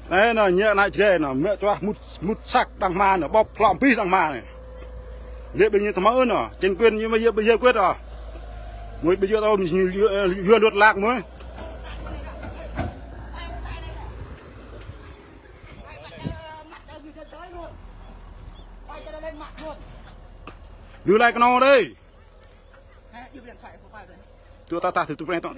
đấy là nhẹ lại chê nó mẹ cho mút sạc đằng ma nó bóp lọm pi đằng ma này liệu bây giờ thằng mỡ nó trên quyền nhưng bây giờ quyết rồi mới bây giờ tao mình vừa lượt lạc mới đưa lại cái nó đây tôi ta thì tôi quen tao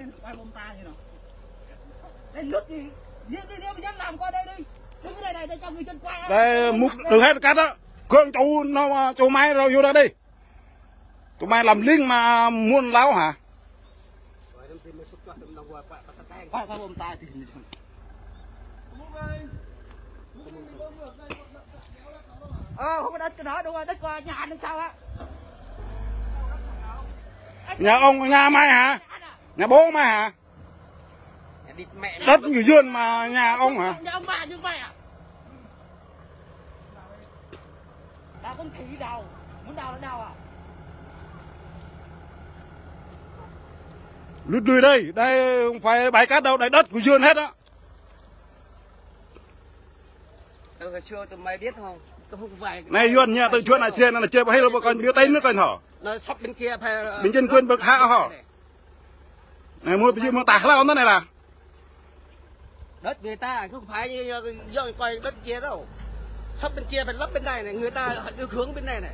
đây múc từ hết cắt đó cương chú nó chú máy rồi vô đây đi chú máy làm linh mà muôn láo hả không có đất cái đó đúng rồi, đất qua nhà anh sao á? Nhà ông nhà mày hả? Nhà bố mày hả? Đất người Dương mà nhà ông hả? Nhà ông bà như vậy à? Đã con khỉ đào, muốn đào là đào à? Lút lùi đây, đây không phải bãi cát đâu, đây đất của Dương hết á. Hồi xưa tụi mày biết không? Này Duyên nha, từ chuyện là trên là chơi hay là còn miêu tay nước còn hở. Nó sắp bên kia phải bên trên quên bậc hạ hở. Này mua bây giờ mua tạc lao nó này là. Đất người ta không phải như do coi đất kia đâu. Sắp bên kia phải lấp bên này này, người ta đưa hướng bên này này.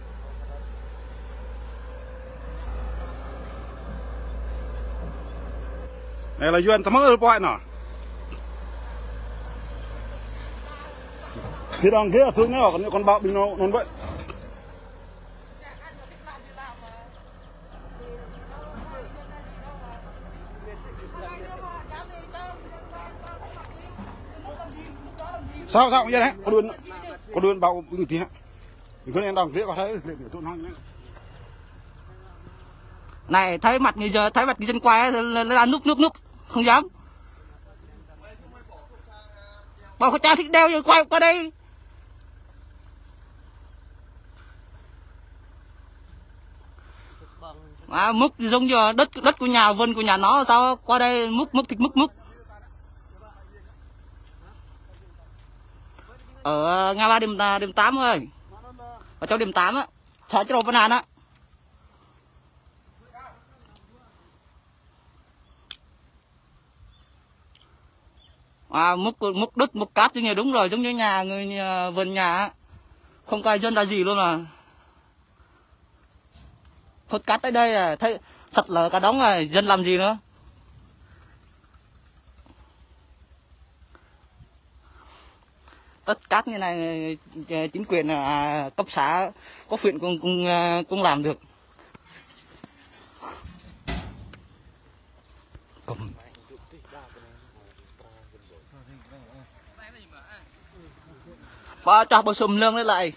Này là Duyên thấm mỡ bọi nọ. Thì đằng kia thương nó còn bạo bình nó vậy. Sao vậy đấy? Có đuôn bạo bình tí hả? Mình có nên đằng kia có thấy để tụi nó này thấy mặt người giờ thấy mặt người dân quay là núp không dám. Bảo khẩu trang thích đeo rồi quay qua đây. À, múc giống như đất của nhà vườn của nhà nó sao qua đây múc thịt múc. Ở Nga Ba đêm 8 ơi. Ở trong đêm 8 á, xã Châu Văn An á. À, múc đất múc cát chứ như đúng rồi, giống như nhà người vườn nhà á. Không có ai dân là gì luôn mà. Phốt cát tới đây là thấy sạch lở cả đống rồi, dân làm gì nữa. Tất cát như này chính quyền cấp xã có huyện cũng làm được. Ba cho bộ sùm lương đấy lại.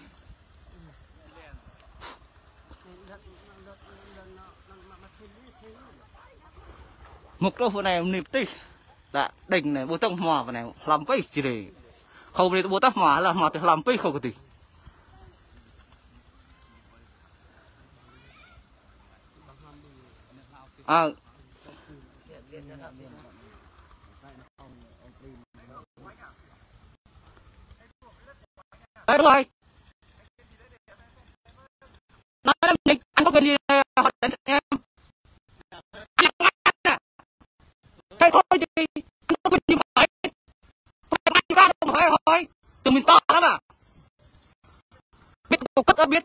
Mục đô phụ này niệm tí là đỉnh này bố tông hòa vào này làm cái gì để không để bố tông hòa là hòa thì làm cái không có gì à đấy rồi nói là anh có quyền gì hỏi em thế thôi thì có quyền gì hỏi không phải hỏi từ mình to lắm à biết cục cất biết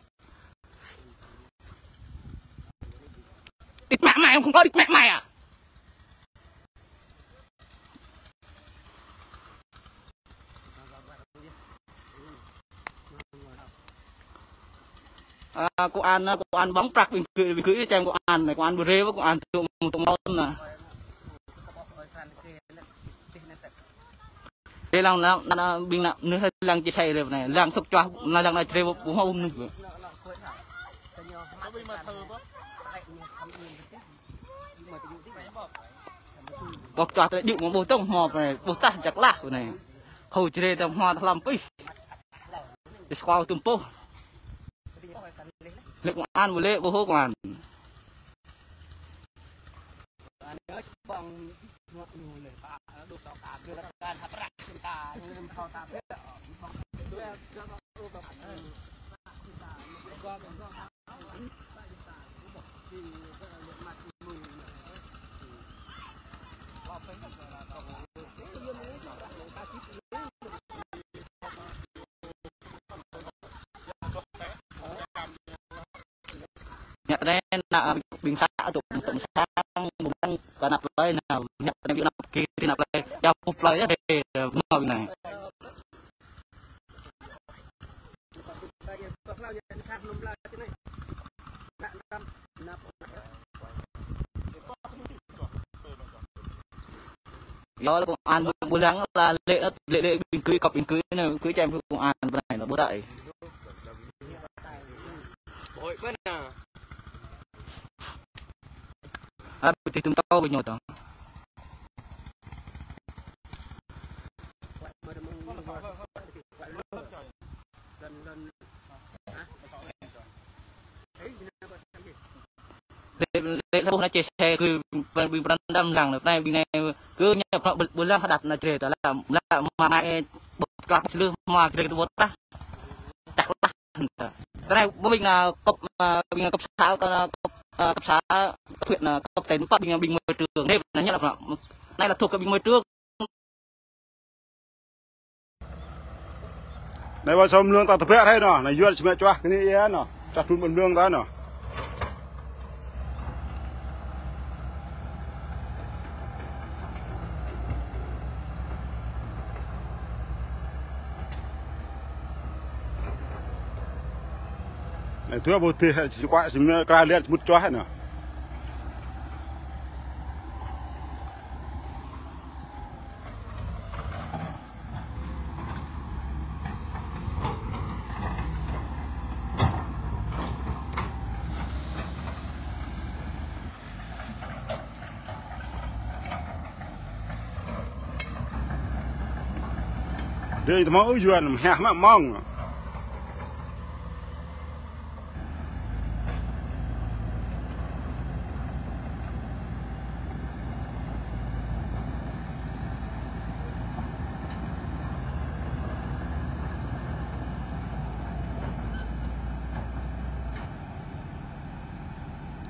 địt mẹ mày không có địt mẹ mày à cô An bóng trạc bình cưới cho em cô An này cô An bừa rê với cô An tụi món nè đây là bình nặng nữa lang chia sẻ rồi này lang sốc cho là lang này chơi cũng không nữa bọc cho tới điệu một bồ tông hòp này bồ tát chặt lạc rồi này khâu chơi tầm hoa làm pi để squat tụm po lực An một lệ bố hô quản Nhận đây là bình xã tụng tụng sang một cả nạp lấy nào nhận đem nạp kia thì nạp lấy giao phục lấy để ngồi này do là công an buôn lắng là lệ bình cưới cọc bình cưới này cưới cho em công an bên này là bố đại thì chúng tao với nhau đó để là nó chia sẻ cứ bình đâm rằng là này bình này cứ nhập họ buôn lăng đặt là chơi là mà này bật các lương mà chơi cái bột ta chắc là cái này bố mình là cấp xã cấp xã cấp huyện là cấp tỉnh cấp bình môi trường đây là nhất là này là thuộc cái bình môi trường này vào xong lương ta tập hết hay nọ này duyên mẹ cho cái này nọ chặt luôn một lương đó nọ này thưa bố thì chỉ qua chỉ ra liền một cho hết nọ đây máu duyên hẹ mà mong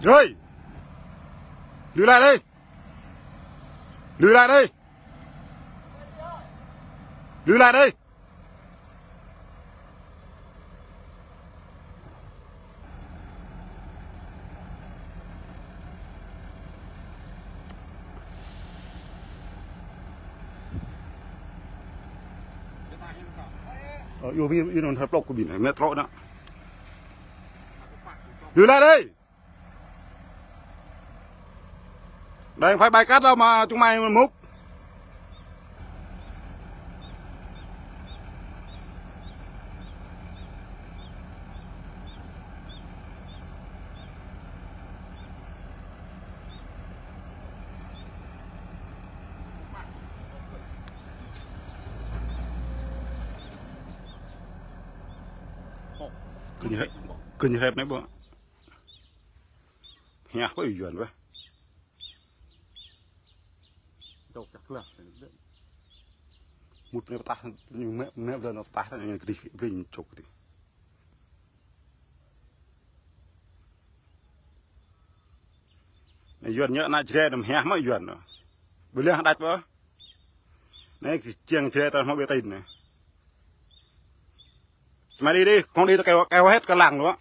rồi lùi lại đây lùi lại đây lùi lại đây yêu nó thật lộc của biển này mẹ trộn đó lùi lại đây đây phải bài cắt đâu mà chúng mày múc cứ như thế này bữa nhà có ủy quyền vậy đâu chắc là một mẹ ta nhưng mẹ nó ta là những cái bình chụp thì duyên nhớ na chơi đầm hè mới duyên rồi bây giờ đặt bữa này chiang chơi tao không biết tin này mà đi không đi tao kéo hết cả làng nữa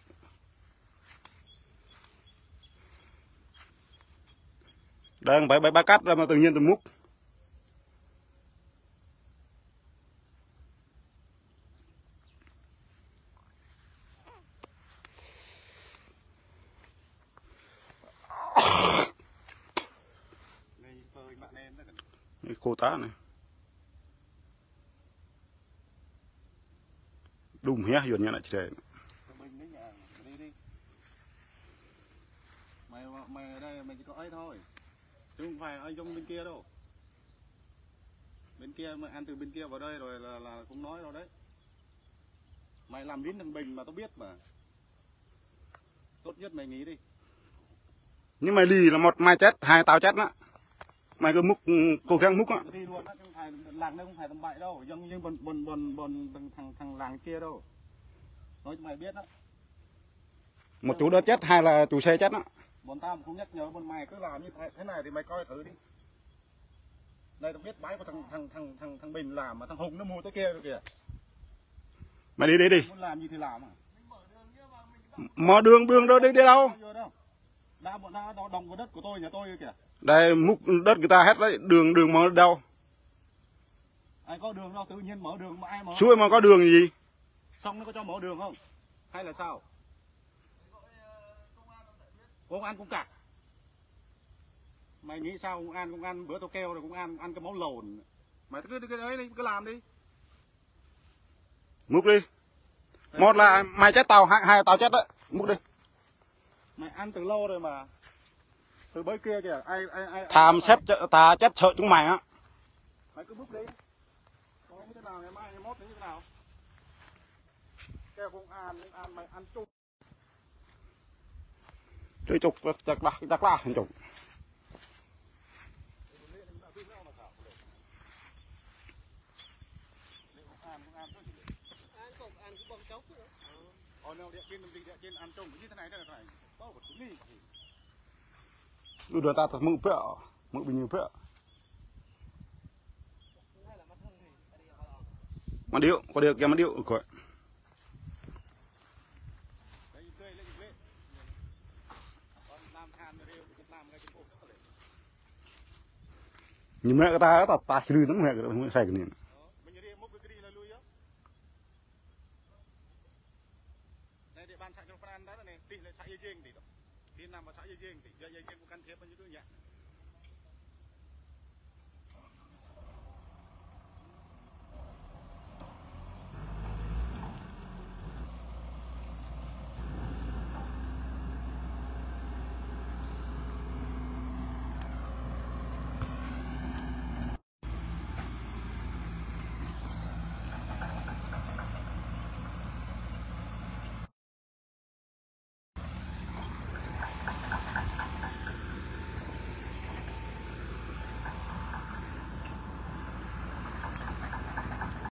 đang bãi cát ra mà tự nhiên tôi múc cô tá này đùng hé dọn nhà lại chơi mày ở đây mày chỉ có ấy thôi chứ không phải ở trong bên kia đâu bên kia mà ăn từ bên kia vào đây rồi là cũng nói rồi đấy mày làm đến thằng Bình mà tao biết mà tốt nhất mày nghĩ đi nhưng mày lì là một mai chết hai tao chết đó mày cứ múc cố gắng múc á. Đi luôn á, không phải làng đây không phải tầm bậy đâu, nhưng bần thằng làng kia đâu. Nói cho mày biết đó. Một chú đó chết hay là chủ xe chết á. Bọn tao không nhắc nhở bọn mày cứ làm như thế này thì mày coi thử đi. Đây tao biết bãi của thằng Bình làm mà thằng Hùng nó mua tới kia rồi kìa. Mày đi đi. Muốn làm gì thì làm à. Mở đường đâu đi đâu. Bọn nó đồng vào đất của tôi, nhà tôi kìa. Đây múc đất người ta hết đấy, đường mở đâu. Ai có đường đâu, tự nhiên mở đường mà ai mở. Suối mà có đường gì? Xong nó có cho mở đường không? Hay là sao? Công an cũng cạc. Mày nghĩ sao công an bữa tao kêu rồi công an ăn cái máu lồn. Mày cứ ấy đi, cứ làm đi. Múc đi. Một là mày chết tao, hai tao chết đấy. Múc đi. Mày ăn từ lâu rồi mà. Từ bấy kia kìa, ai Tham xét ta chết sợ chúng mày á. mày cứ múc đi. Có như thế nào ngày mai ngày mốt như thế nào? Kêu công an mày ăn chung. Chơi chục chắc là chục. Udah tak mau pek, mau bini pek. Mandiu, có được cái mandiu coi. Nhưng mẹ ta ta xử lắm mẹ cái sai cái này. Địa bàn xã Châu Phan đó này, tỷ lệ xã Yên Dinh thì nằm ở xã Yên Dinh thì Yên cũng can thiệp bao nhiêu thứ nhỉ?